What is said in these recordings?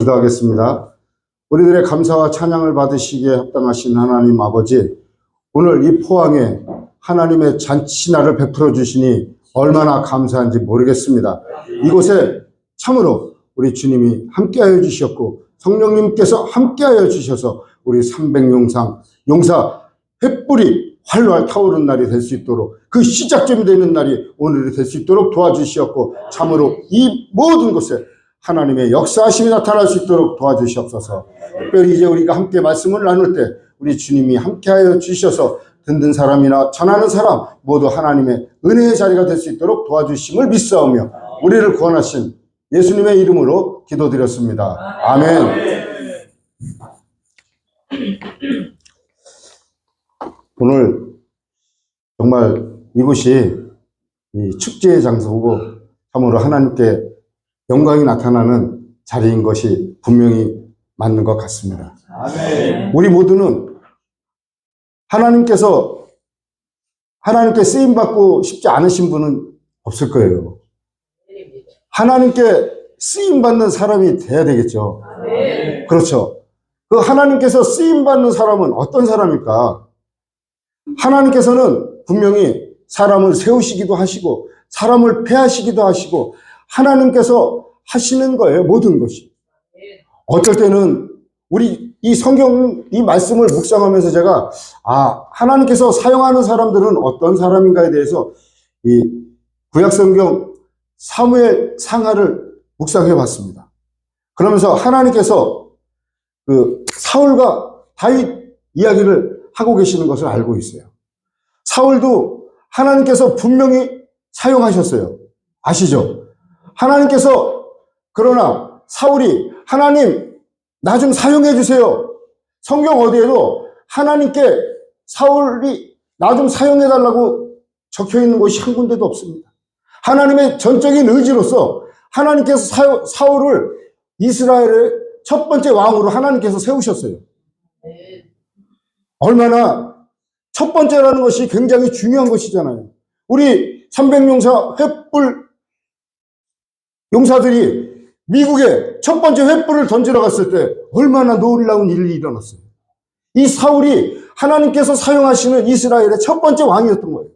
기도하겠습니다. 우리들의 감사와 찬양을 받으시기에 합당하신 하나님 아버지, 오늘 이 포항에 하나님의 잔치날을 베풀어 주시니 얼마나 감사한지 모르겠습니다. 이곳에 참으로 우리 주님이 함께하여 주셨고 성령님께서 함께하여 주셔서 우리 300용사 횃불이 활활 타오르는 날이 될 수 있도록, 그 시작점이 되는 날이 오늘이 될 수 있도록 도와주시었고, 참으로 이 모든 곳에 하나님의 역사하심이 나타날 수 있도록 도와주시옵소서. 특별히 이제 우리가 함께 말씀을 나눌 때 우리 주님이 함께하여 주셔서 듣는 사람이나 전하는 사람 모두 하나님의 은혜의 자리가 될 수 있도록 도와주심을 믿사오며 우리를 구원하신 예수님의 이름으로 기도드렸습니다. 아멘. 오늘 정말 이곳이 이 축제의 장소고 참으로 하나님께 영광이 나타나는 자리인 것이 분명히 맞는 것 같습니다. 아멘. 우리 모두는 하나님께 쓰임받고 싶지 않으신 분은 없을 거예요. 하나님께 쓰임받는 사람이 돼야 되겠죠. 아멘. 그렇죠. 그 하나님께서 쓰임받는 사람은 어떤 사람일까? 하나님께서는 분명히 사람을 세우시기도 하시고 사람을 폐하시기도 하시고 하나님께서 하시는 거예요. 모든 것이. 어떨 때는 우리 이 성경 이 말씀을 묵상하면서 제가 하나님께서 사용하는 사람들은 어떤 사람인가에 대해서 이 구약성경 사무엘 상하를 묵상해 봤습니다. 그러면서 하나님께서 그 사울과 다윗 이야기를 하고 계시는 것을 알고 있어요. 사울도 하나님께서 분명히 사용하셨어요. 아시죠? 하나님께서 그러나 사울이 하나님 나 좀 사용해 주세요. 성경 어디에도 하나님께 사울이 나 좀 사용해 달라고 적혀 있는 곳이 한 군데도 없습니다. 하나님의 전적인 의지로서 하나님께서 사울을 이스라엘의 첫 번째 왕으로 하나님께서 세우셨어요. 얼마나 첫 번째라는 것이 굉장히 중요한 것이잖아요. 우리 300용사 횃불 용사들이 미국에 첫 번째 횃불을 던지러 갔을 때 얼마나 놀라운 일이 일어났어요. 이 사울이 하나님께서 사용하시는 이스라엘의 첫 번째 왕이었던 거예요.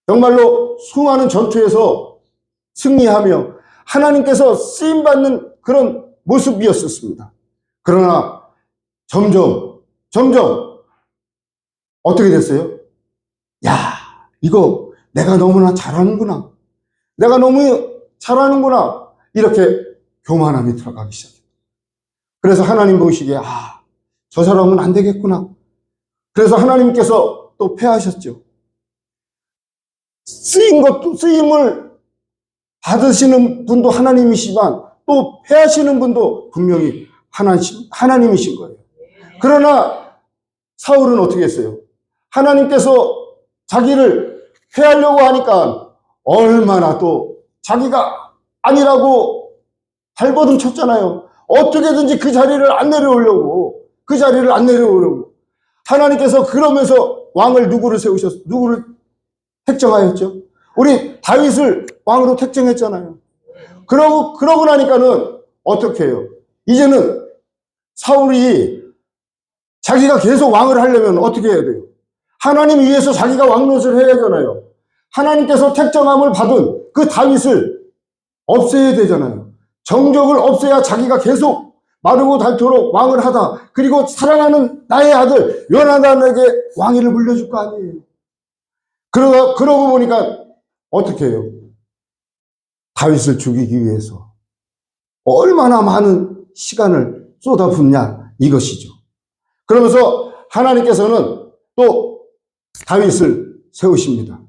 정말로 수많은 전투에서 승리하며 하나님께서 쓰임받는 그런 모습이었습니다. 그러나 점점 어떻게 됐어요? 이거 내가 너무나 잘하는구나. 이렇게 교만함이 들어가기 시작해요. 그래서 하나님 보시기에 저 사람은 안 되겠구나. 그래서 하나님께서 또 패하셨죠. 쓰임을 받으시는 분도 하나님이시지만 또 패하시는 분도 분명히 하나님이신 거예요. 그러나 사울은 어떻게 했어요? 하나님께서 자기를 패하려고 하니까 얼마나 또 자기가 아니라고 발버둥 쳤잖아요. 어떻게든지 그 자리를 안 내려오려고. 하나님께서 그러면서 왕을 누구를 택정하였죠? 우리 다윗을 왕으로 택정했잖아요. 그러고 나니까는 어떻게 해요? 이제는 사울이 자기가 계속 왕을 하려면 어떻게 해야 돼요? 하나님 위해서 자기가 왕노릇을 해야 되잖아요. 하나님께서 택정함을 받은 그 다윗을 없애야 되잖아요. 정적을 없애야 자기가 계속 마르고 닳도록 왕을 하다. 그리고 사랑하는 나의 아들 요나단에게 왕위를 물려줄 거 아니에요. 그러고 보니까 어떻게 해요? 다윗을 죽이기 위해서 얼마나 많은 시간을 쏟아붓냐 이것이죠. 그러면서 하나님께서는 또 다윗을 세우십니다.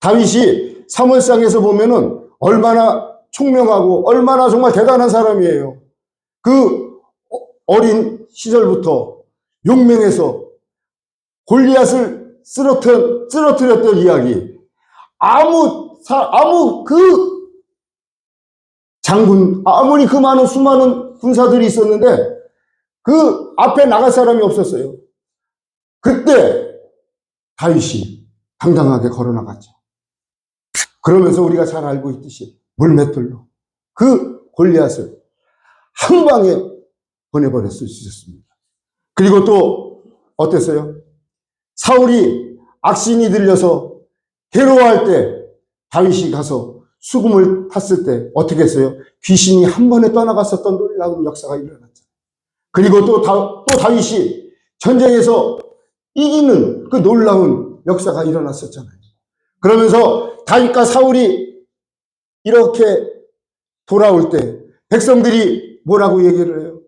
다윗이 사무엘상에서 보면은 얼마나 총명하고 얼마나 정말 대단한 사람이에요. 그 어린 시절부터 용맹해서 골리앗을 쓰러뜨렸던 이야기. 아무 그 장군, 아무리 그 많은 수많은 군사들이 있었는데 그 앞에 나갈 사람이 없었어요. 그때 다윗이 당당하게 걸어나갔죠. 그러면서 우리가 잘 알고 있듯이 물맷돌로 그 골리앗을 한 방에 보내버렸을 수 있었습니다. 그리고 또 어땠어요? 사울이 악신이 들려서 괴로워할 때 다윗이 가서 수금을 탔을 때 어떻게 했어요? 귀신이 한 번에 떠나갔었던 놀라운 역사가 일어났죠. 그리고 또 다윗이 전쟁에서 이기는 그 놀라운 역사가 일어났었잖아요. 그러면서 다윗과 사울이 이렇게 돌아올 때 백성들이 뭐라고 얘기를 해요?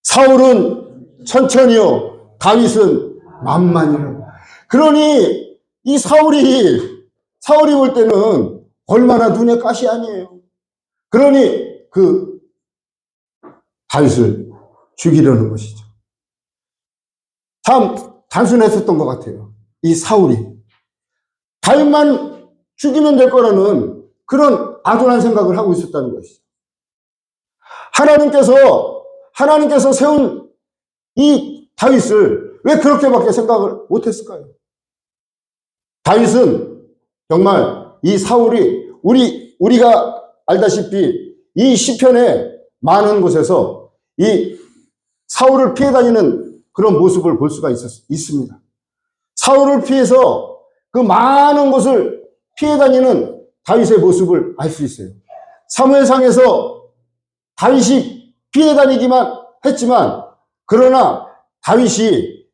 사울은 천천히요, 다윗은 만만히요. 그러니 이 사울이 볼 때는 얼마나 눈에 가시 아니에요. 그러니 그 다윗을 죽이려는 것이죠. 참 단순했었던 것 같아요. 이 사울이 다윗만 죽이면 될 거라는 그런 아둔한 생각을 하고 있었다는 것이죠. 하나님께서 세운 이 다윗을 왜 그렇게밖에 생각을 못했을까요? 다윗은 정말 이 사울이 우리가 알다시피 이 시편의 많은 곳에서 이 사울을 피해 다니는 그런 모습을 볼 수가 있습니다. 사울을 피해서 그 많은 곳을 피해 다니는 다윗의 모습을 알 수 있어요. 사무엘상에서 다윗이 피해 다니기만 했지만 그러나 다윗이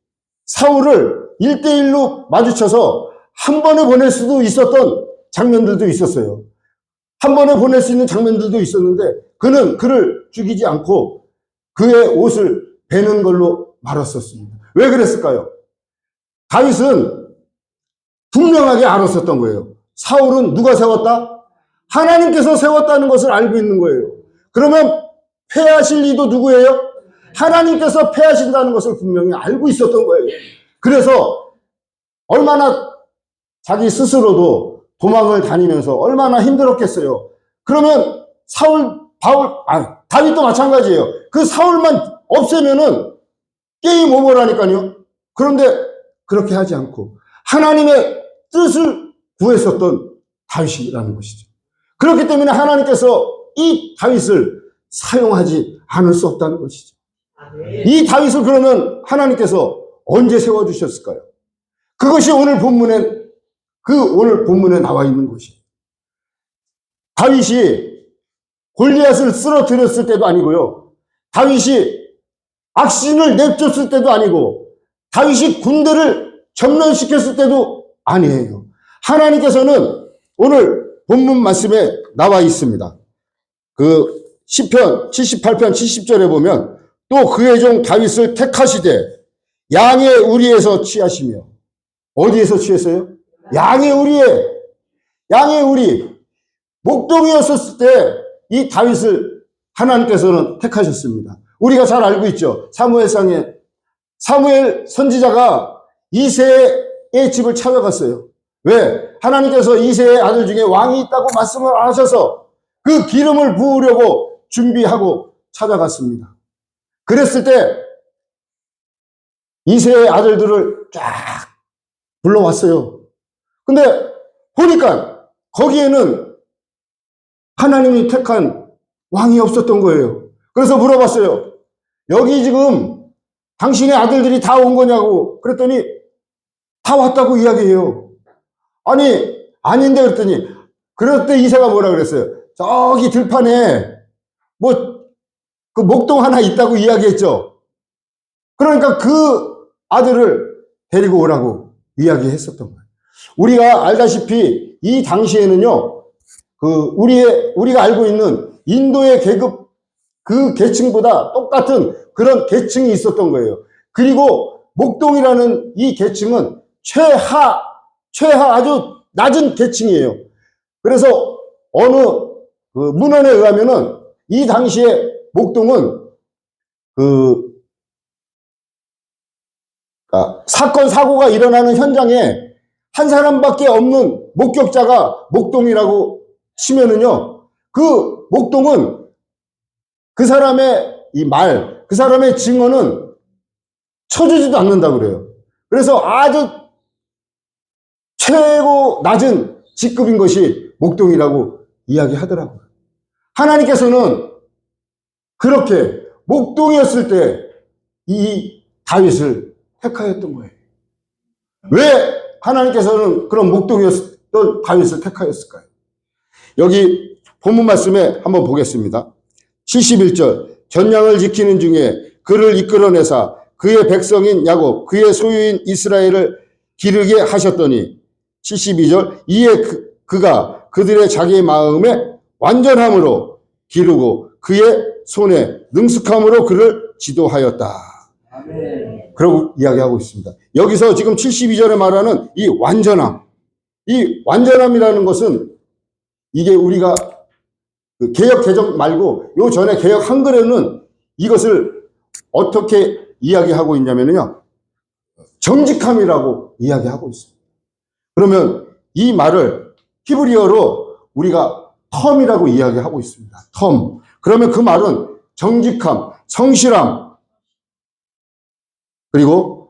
사울을 1대1로 마주쳐서 한 번에 보낼 수도 있었던 장면들도 있었어요. 한 번에 보낼 수 있는 장면들도 있었는데 그는 그를 죽이지 않고 그의 옷을 베는 걸로 말았었습니다. 왜 그랬을까요? 다윗은 분명하게 알았었던 거예요. 사울은 누가 세웠다? 하나님께서 세웠다는 것을 알고 있는 거예요. 그러면 패하실 이도 누구예요? 하나님께서 패하신다는 것을 분명히 알고 있었던 거예요. 그래서 얼마나 자기 스스로도 도망을 다니면서 얼마나 힘들었겠어요. 그러면 다윗도 마찬가지예요. 그 사울만 없애면은 게임 오버라니까요. 그런데 그렇게 하지 않고 하나님의 뜻을 구했었던 다윗이라는 것이죠. 그렇기 때문에 하나님께서 이 다윗을 사용하지 않을 수 없다는 것이죠. 이 다윗을 그러면 하나님께서 언제 세워주셨을까요? 그것이 오늘 본문에 나와 있는 것이에요. 다윗이 골리앗을 쓰러뜨렸을 때도 아니고요. 다윗이 악신을 내쫓을 때도 아니고 다윗이 군대를 점령시켰을 때도 아니에요. 하나님께서는 오늘 본문 말씀에 나와 있습니다. 그 시편 78편 70절에 보면 또 그의 종 다윗을 택하시되 양의 우리에서 취하시며 어디에서 취했어요? 양의 우리 목동이었을 때 이 다윗을 하나님께서는 택하셨습니다. 우리가 잘 알고 있죠. 사무엘상에 사무엘 선지자가 이새의 집을 찾아갔어요. 왜? 하나님께서 이새의 아들 중에 왕이 있다고 말씀을 하셔서 그 기름을 부으려고 준비하고 찾아갔습니다. 그랬을 때 이새의 아들들을 쫙 불러왔어요. 근데 보니까 거기에는 하나님이 택한 왕이 없었던 거예요. 그래서 물어봤어요. 여기 지금 당신의 아들들이 다 온 거냐고. 그랬더니 다 왔다고 이야기해요. 아니, 아닌데 그랬더니 그럴 때 이새가 뭐라 그랬어요? 저기 들판에 그 목동 하나 있다고 이야기했죠. 그러니까 그 아들을 데리고 오라고 이야기했었던 거예요. 우리가 알다시피 이 당시에는요, 우리가 알고 있는 인도의 계급, 그 계층보다 똑같은 그런 계층이 있었던 거예요. 그리고 목동이라는 이 계층은 최하 아주 낮은 계층이에요. 그래서 어느 문헌에 의하면은 이 당시에 목동은 사건 사고가 일어나는 현장에 한 사람밖에 없는 목격자가 목동이라고 치면은요, 그 목동은 그 사람의 그 사람의 증언은 쳐주지도 않는다고 그래요. 그래서 아주 최고 낮은 직급인 것이 목동이라고 이야기하더라고요. 하나님께서는 그렇게 목동이었을 때 이 다윗을 택하였던 거예요. 왜 하나님께서는 그런 목동이었던 다윗을 택하였을까요? 여기 본문 말씀에 한번 보겠습니다. 71절, 전량을 지키는 중에 그를 이끌어내사 그의 백성인 야곱, 그의 소유인 이스라엘을 기르게 하셨더니 72절, 이에 그가 그들의 자기의 마음에 완전함으로 기르고 그의 손에 능숙함으로 그를 지도하였다. 아멘. 그러고 이야기하고 있습니다. 여기서 지금 72절에 말하는 이 완전함, 이 완전함이라는 것은 이게 우리가 그 개역 개정 말고 요 전에 개역 한글에는 이것을 어떻게 이야기하고 있냐면요, 정직함이라고 이야기하고 있습니다. 그러면 이 말을 히브리어로 우리가 텀이라고 이야기하고 있습니다. 텀. 그러면 그 말은 정직함, 성실함, 그리고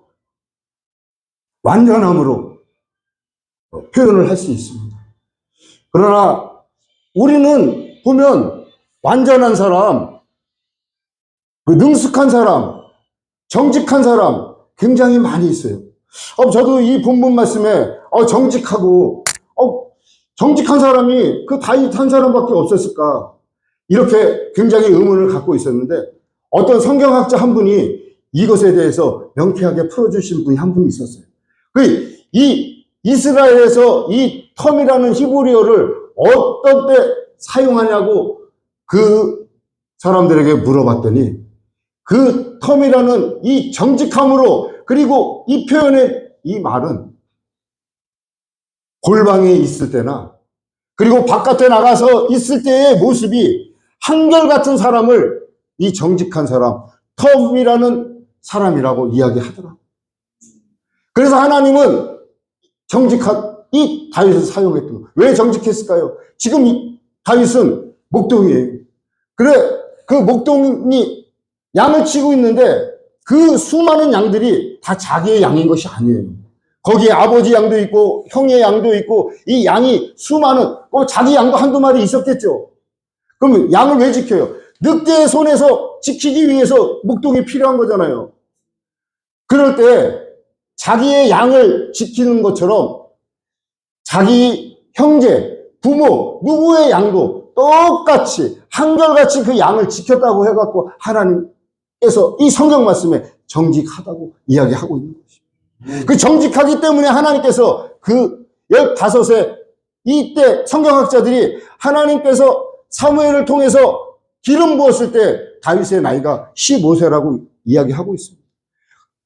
완전함으로 표현을 할 수 있습니다. 그러나 우리는 보면 완전한 사람, 능숙한 사람, 정직한 사람 굉장히 많이 있어요. 저도 이 본문 말씀에 정직한 사람이 그 다윗 한 사람밖에 없었을까, 이렇게 굉장히 의문을 갖고 있었는데 어떤 성경학자 한 분이 이것에 대해서 명쾌하게 풀어주신 분이 한 분이 있었어요. 이 이스라엘에서 이 텀이라는 히브리어를 어떤 때 사용하냐고 그 사람들에게 물어봤더니 그 텀이라는 이 정직함으로, 그리고 이 표현의 이 말은 골방에 있을 때나 그리고 바깥에 나가서 있을 때의 모습이 한결같은 사람을 이 정직한 사람, 텀이라는 사람이라고 이야기하더라고요. 그래서 하나님은 정직한 이 다윗을 사용했던 거예요. 왜 정직했을까요? 지금 이 다윗은 목동이에요. 그래, 그 목동이 양을 치고 있는데 그 수많은 양들이 다 자기의 양인 것이 아니에요. 거기에 아버지 양도 있고 형의 양도 있고 이 양이 수많은, 자기 양도 한두 마리 있었겠죠. 그럼 양을 왜 지켜요? 늑대의 손에서 지키기 위해서 목동이 필요한 거잖아요. 그럴 때 자기의 양을 지키는 것처럼 자기 형제, 부모, 누구의 양도 똑같이 한결같이 그 양을 지켰다고 해갖고 하나님께서 이 성경 말씀에 정직하다고 이야기하고 있는 것입니다. 그 정직하기 때문에 하나님께서 그 15세 이때 성경학자들이 하나님께서 사무엘을 통해서 기름 부었을 때 다윗의 나이가 15세라고 이야기하고 있습니다.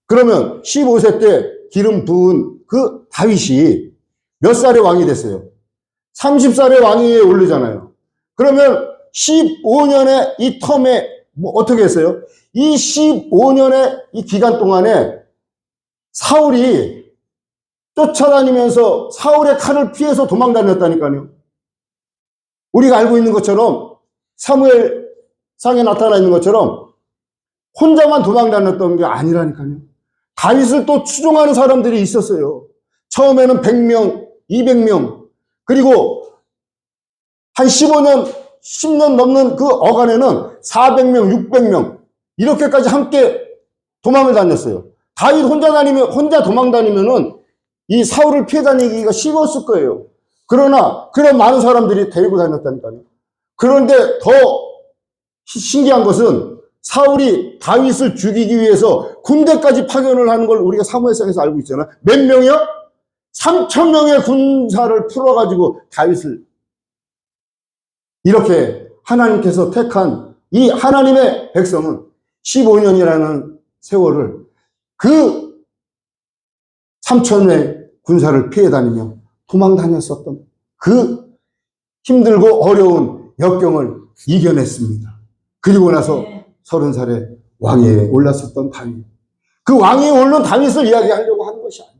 그러면 15세 때 기름 부은 그 다윗이 몇 살의 왕이 됐어요? 30살의 왕위에 오르잖아요. 그러면 15년의 이 텀에 어떻게 했어요? 이 15년의 이 기간 동안에 사울이 쫓아다니면서 사울의 칼을 피해서 도망다녔다니까요. 우리가 알고 있는 것처럼 사무엘상에 나타나 있는 것처럼 혼자만 도망다녔던 게 아니라니까요. 다윗을 또 추종하는 사람들이 있었어요. 처음에는 100명, 200명, 그리고 한 15년, 10년 넘는 그 어간에는 400명, 600명, 이렇게까지 함께 도망을 다녔어요. 다윗 혼자 도망 다니면은 이 사울을 피해 다니기가 쉬웠을 거예요. 그러나 그런 많은 사람들이 데리고 다녔다니까요. 그런데 더 신기한 것은 사울이 다윗을 죽이기 위해서 군대까지 파견을 하는 걸 우리가 사무엘상에서 알고 있잖아요. 몇 명이요? 3,000명의 군사를 풀어가지고 다윗을, 이렇게 하나님께서 택한 이 하나님의 백성은 15년이라는 세월을 그 3,000의 군사를 피해 다니며 도망 다녔었던 그 힘들고 어려운 역경을 이겨냈습니다. 그리고 나서 30살에 왕위에 올랐었던 다윗. 그 왕위에 오른 다윗을 이야기하려고 하는 것이 아니에요.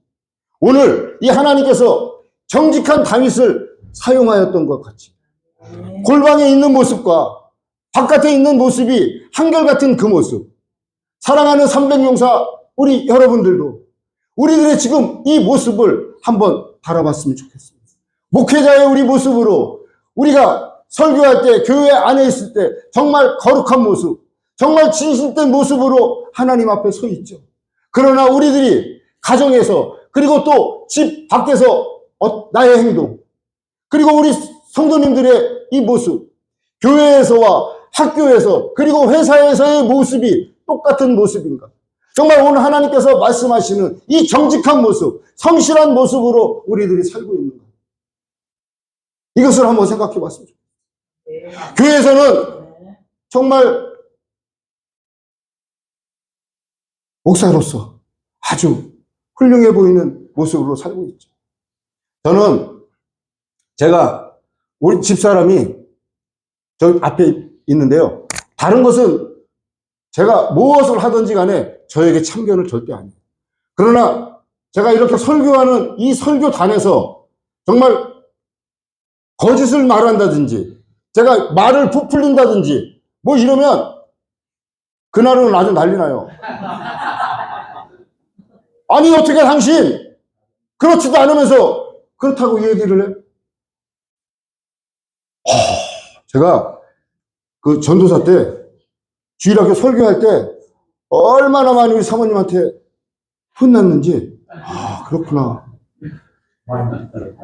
오늘 이 하나님께서 정직한 다윗을 사용하였던 것 같이 골방에 있는 모습과 바깥에 있는 모습이 한결같은 그 모습, 사랑하는 300용사 우리 여러분들도 우리들의 지금 이 모습을 한번 바라봤으면 좋겠습니다. 목회자의 우리 모습으로 우리가 설교할 때, 교회 안에 있을 때 정말 거룩한 모습, 정말 진실된 모습으로 하나님 앞에 서 있죠. 그러나 우리들이 가정에서 그리고 또 집 밖에서 나의 행동 그리고 우리 성도님들의 이 모습 교회에서와 학교에서 그리고 회사에서의 모습이 똑같은 모습인가? 정말 오늘 하나님께서 말씀하시는 이 정직한 모습, 성실한 모습으로 우리들이 살고 있는가? 이것을 한번 생각해 봤으면 좋겠습니다. 교회에서는 정말 목사로서 아주 훌륭해 보이는 모습으로 살고 있죠. 제가 우리 집사람이 저 앞에 있는데요. 다른 것은 제가 무엇을 하든지 간에 저에게 참견을 절대 안 해요. 그러나 제가 이렇게 설교하는 이 설교단에서 정말 거짓을 말한다든지 제가 말을 부풀린다든지 뭐 이러면 그날은 아주 난리 나요. 아니 어떻게 당신 그렇지도 않으면서 그렇다고 얘기를 해? 제가 그 전도사 때 주일학교 설교할 때 얼마나 많이 우리 사모님한테 혼났는지 그렇구나.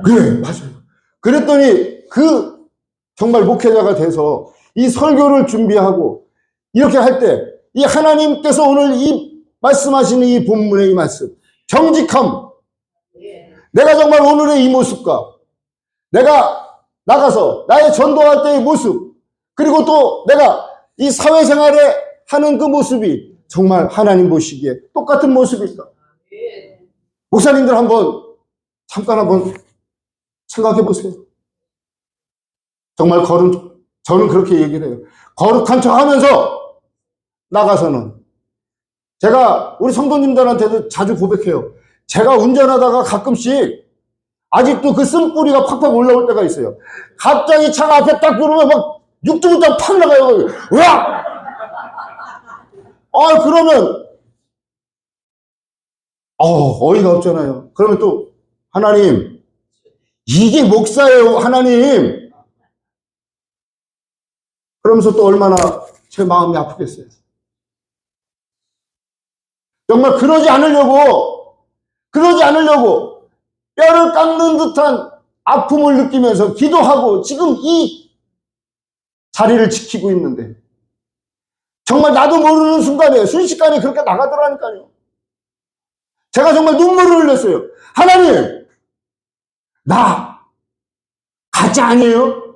그래 맞아요. 그랬더니 그 정말 목회자가 돼서 이 설교를 준비하고 이렇게 할 때 이 하나님께서 오늘 이 말씀하시는 이 본문의 이 말씀 정직함 내가 정말 오늘의 이 모습과 내가 나가서 나의 전도할 때의 모습 그리고 또 내가 이 사회생활에 하는 그 모습이 정말 하나님 보시기에 똑같은 모습일까? 목사님들 잠깐 한번 생각해 보세요. 정말 저는 그렇게 얘기를 해요. 거룩한 척 하면서 나가서는 제가 우리 성도님들한테도 자주 고백해요. 제가 운전하다가 가끔씩 아직도 그 쓴뿌리가 팍팍 올라올 때가 있어요. 갑자기 차가 앞에 딱 들어오면 막 육두부터 팍 나가요. 으악! 그러면 어이가 없잖아요. 그러면 또 하나님 이게 목사예요 하나님 그러면서 또 얼마나 제 마음이 아프겠어요. 정말 그러지 않으려고 뼈를 깎는 듯한 아픔을 느끼면서 기도하고 지금 이 자리를 지키고 있는데 정말 나도 모르는 순간에 순식간에 그렇게 나가더라니까요. 제가 정말 눈물을 흘렸어요. 하나님 나 가짜 아니에요?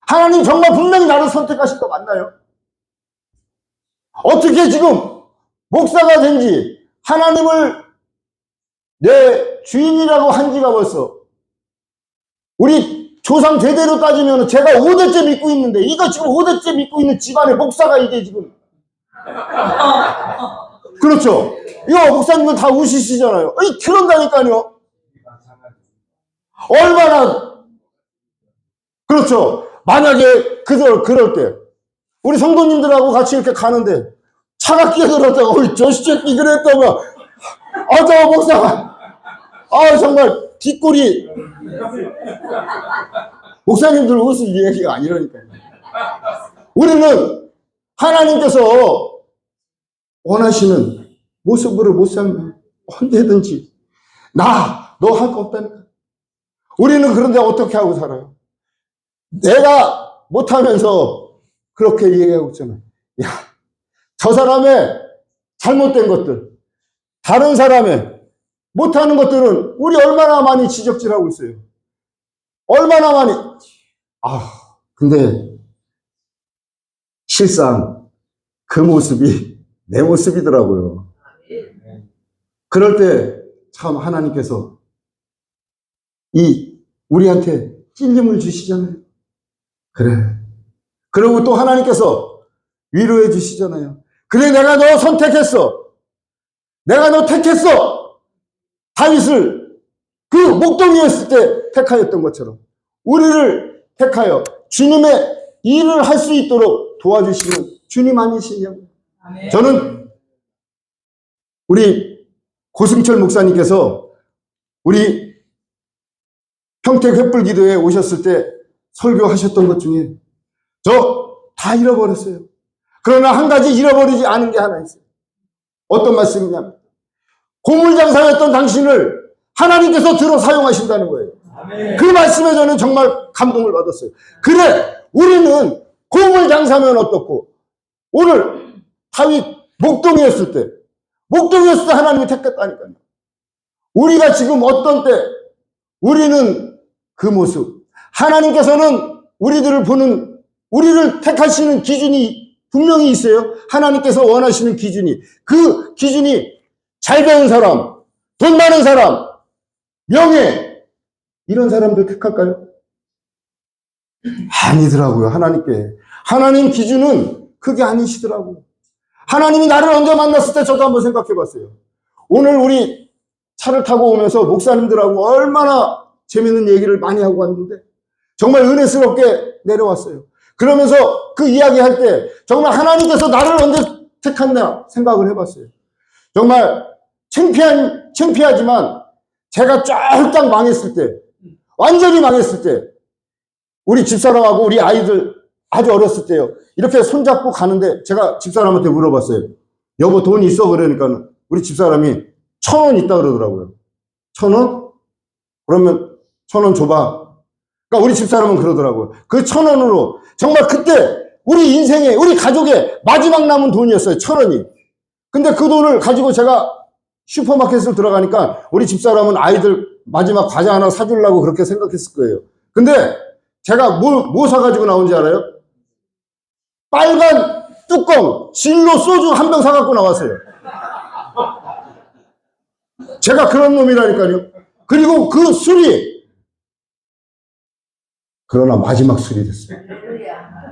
하나님 정말 분명히 나를 선택하신 거 맞나요? 어떻게 지금 목사가 된지 하나님을 내 주인이라고 한 지가 벌써 우리 조상 대대로 따지면 제가 5대째 믿고 있는데 이거 지금 5대째 믿고 있는 집안의 목사가 이게 지금 그렇죠? 이거 목사님은 다 우시시잖아요. 그런다니까요. 얼마나 그렇죠. 만약에 그럴 때 우리 성도님들하고 같이 이렇게 가는데 차가 끼어들었다고 저 새끼 그랬다고 저 목사가 정말 뒷골이 목사님들 웃을 얘기가 아니라니까요. 우리는 하나님께서 원하시는 모습으로 못 살면 언제든지 너 할 거 없다니까. 우리는 그런데 어떻게 하고 살아요? 내가 못하면서 그렇게 얘기하고 있잖아요. 저 사람의 잘못된 것들, 다른 사람의 못하는 것들은 우리 얼마나 많이 지적질하고 있어요. 얼마나 많이. 근데 실상 그 모습이 내 모습이더라고요. 그럴 때 참 하나님께서 우리한테 찔림을 주시잖아요. 그래. 그리고 또 하나님께서 위로해 주시잖아요. 그래, 내가 너 선택했어. 내가 너 택했어. 다윗을 그 목동이었을 때 택하였던 것처럼 우리를 택하여 주님의 일을 할 수 있도록 도와주시는 주님 아니시냐고. 저는 우리 고승철 목사님께서 우리 평택 횃불기도에 오셨을 때 설교하셨던 것 중에 저 다 잃어버렸어요. 그러나 한 가지 잃어버리지 않은 게 하나 있어요. 어떤 말씀이냐면 고물장사였던 당신을 하나님께서 들어 사용하신다는 거예요. 그 말씀에 저는 정말 감동을 받았어요. 그래, 우리는 고물장사면 어떻고, 오늘 다윗 목동이었을 때 하나님이 택했다니까요. 우리가 지금 어떤 때 우리는 그 모습, 하나님께서는 우리들을 보는, 우리를 택하시는 기준이 분명히 있어요. 하나님께서 원하시는 기준이, 그 기준이 잘 배운 사람, 돈 많은 사람, 명예, 이런 사람들 택할까요? 아니더라고요. 하나님 기준은 그게 아니시더라고요. 하나님이 나를 언제 만났을 때 저도 한번 생각해 봤어요. 오늘 우리 차를 타고 오면서 목사님들하고 얼마나 재밌는 얘기를 많이 하고 왔는데 정말 은혜스럽게 내려왔어요. 그러면서 그 이야기할 때 정말 하나님께서 나를 언제 택했나 생각을 해봤어요. 정말 창피하지만 제가 쫄딱 망했을 때, 완전히 망했을 때, 우리 집사람하고 우리 아이들 아주 어렸을 때요, 이렇게 손잡고 가는데 제가 집사람한테 물어봤어요. 여보 돈 있어? 그러니까 우리 집사람이 1,000원 있다 그러더라고요. 1,000원? 그러면 1,000원 줘봐. 그러니까 우리 집사람은 그러더라고요. 그 1,000원으로 정말 그때 우리 인생에, 우리 가족의 마지막 남은 돈이었어요. 1,000원이. 근데 그 돈을 가지고 제가 슈퍼마켓을 들어가니까 우리 집사람은 아이들 마지막 과자 하나 사주려고 그렇게 생각했을 거예요. 근데 제가 뭐 사가지고 나온지 알아요? 빨간 뚜껑 진로 소주 한 병 사갖고 나왔어요. 제가 그런 놈이라니까요. 그리고 그 술이, 그러나 마지막 술이 됐어요.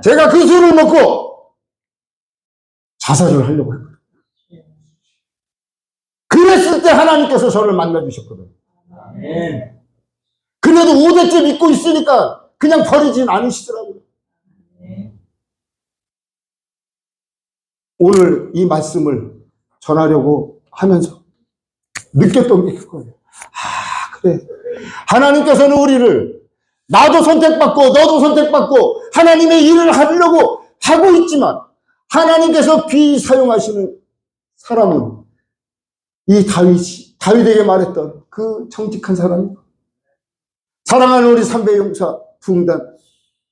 제가 그 술을 먹고 자살을 하려고 했거든요. 그랬을 때 하나님께서 저를 만나주셨거든요. 그래도 5대째 믿고 있으니까 그냥 버리진 않으시더라고요. 오늘 이 말씀을 전하려고 하면서 느꼈던 게 그거예요. 아, 그래. 하나님께서는 우리를, 나도 선택받고 너도 선택받고 하나님의 일을 하려고 하고 있지만 하나님께서 귀히 사용하시는 사람은 이 다윗에게 말했던 그 정직한 사람이고, 사랑하는 우리 삼배용사 부흥단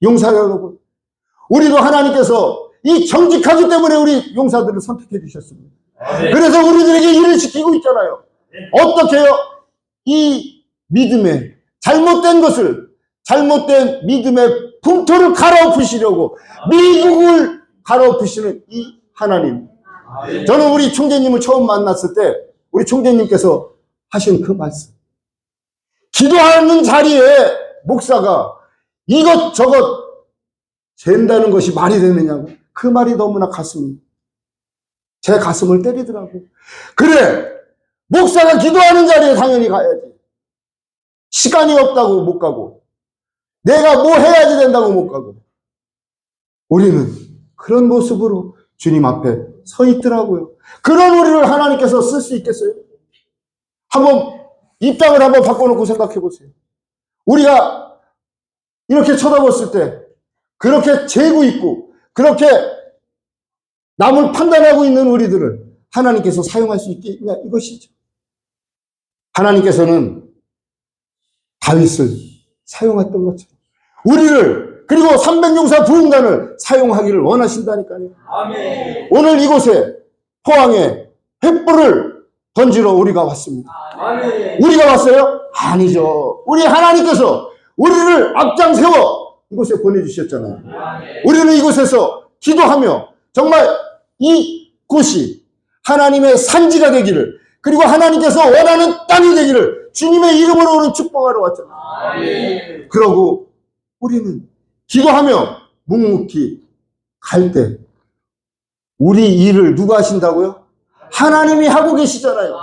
용사 여러분, 우리도 하나님께서 이 정직하기 때문에 우리 용사들을 선택해 주셨습니다. 그래서 우리들에게 일을 시키고 있잖아요. 어떻게 해요? 이 믿음의 잘못된 믿음의 풍토를 갈아엎으시려고 미국을 갈아엎으시는 이 하나님. 저는 우리 총재님을 처음 만났을 때 우리 총재님께서 하신 그 말씀, 기도하는 자리에 목사가 이것저것 잰다는 것이 말이 되느냐고, 그 말이 너무나 제 가슴을 때리더라고. 그래, 목사가 기도하는 자리에 당연히 가야지. 시간이 없다고 못 가고, 내가 뭐 해야지 된다고 못 가고. 우리는 그런 모습으로 주님 앞에 서 있더라고요. 그런 우리를 하나님께서 쓸 수 있겠어요? 한번 입장을 한번 바꿔놓고 생각해 보세요. 우리가 이렇게 쳐다봤을 때 그렇게 재고 있고 그렇게 남을 판단하고 있는 우리들을 하나님께서 사용할 수 있겠냐, 이것이죠. 하나님께서는 다윗을 사용했던 것처럼 우리를, 그리고 300용사 부흥단을 사용하기를 원하신다니까요. 아멘. 오늘 이곳에 포항에 횃불을 던지러 우리가 왔습니다. 아멘. 우리가 왔어요? 아니죠. 우리 하나님께서 우리를 앞장 세워 이곳에 보내주셨잖아요. 아멘. 우리는 이곳에서 기도하며 정말 이곳이 하나님의 산지가 되기를, 그리고 하나님께서 원하는 땅이 되기를 주님의 이름으로 오늘 축복하러 왔잖아요. 아멘. 그러고 우리는 기도하며 묵묵히 갈 때 우리 일을 누가 하신다고요? 하나님이 하고 계시잖아요.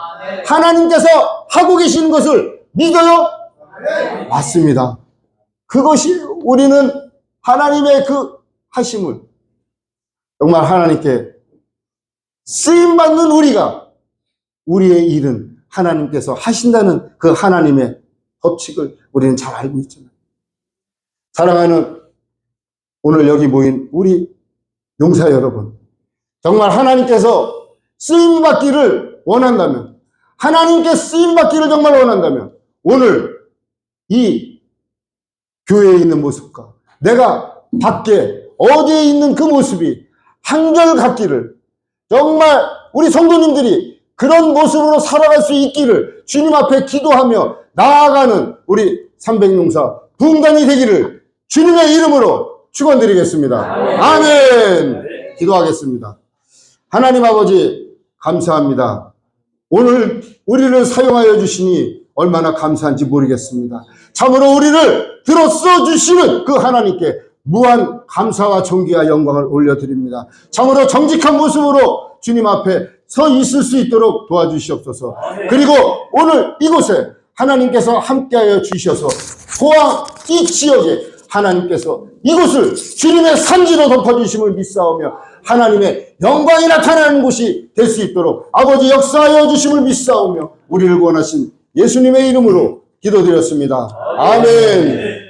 하나님께서 하고 계시는 것을 믿어요? 맞습니다. 그것이, 우리는 하나님의 그 하심을, 정말 하나님께 쓰임받는 우리가, 우리의 일은 하나님께서 하신다는 그 하나님의 법칙을 우리는 잘 알고 있잖아요. 사랑하는 오늘 여기 모인 우리 용사 여러분, 정말 하나님께서 쓰임받기를 원한다면, 하나님께 쓰임받기를 정말 원한다면 오늘 이 교회에 있는 모습과 내가 밖에 어디에 있는 그 모습이 한결같기를, 정말 우리 성도님들이 그런 모습으로 살아갈 수 있기를 주님 앞에 기도하며 나아가는 우리 300용사 분단이 되기를 주님의 이름으로 축원드리겠습니다. 아멘. 기도하겠습니다. 하나님 아버지 감사합니다. 오늘 우리를 사용하여 주시니 얼마나 감사한지 모르겠습니다. 참으로 우리를 들어써 주시는 그 하나님께 무한 감사와 존귀와 영광을 올려드립니다. 참으로 정직한 모습으로 주님 앞에 서 있을 수 있도록 도와주시옵소서. 그리고 오늘 이곳에 하나님께서 함께하여 주셔서 포항 이 지역에 하나님께서 이곳을 주님의 산지로 덮어주심을 믿사오며 하나님의 영광이 나타나는 곳이 될 수 있도록 아버지 역사하여 주심을 믿사오며 우리를 구원하신 예수님의 이름으로 기도드렸습니다. 아멘.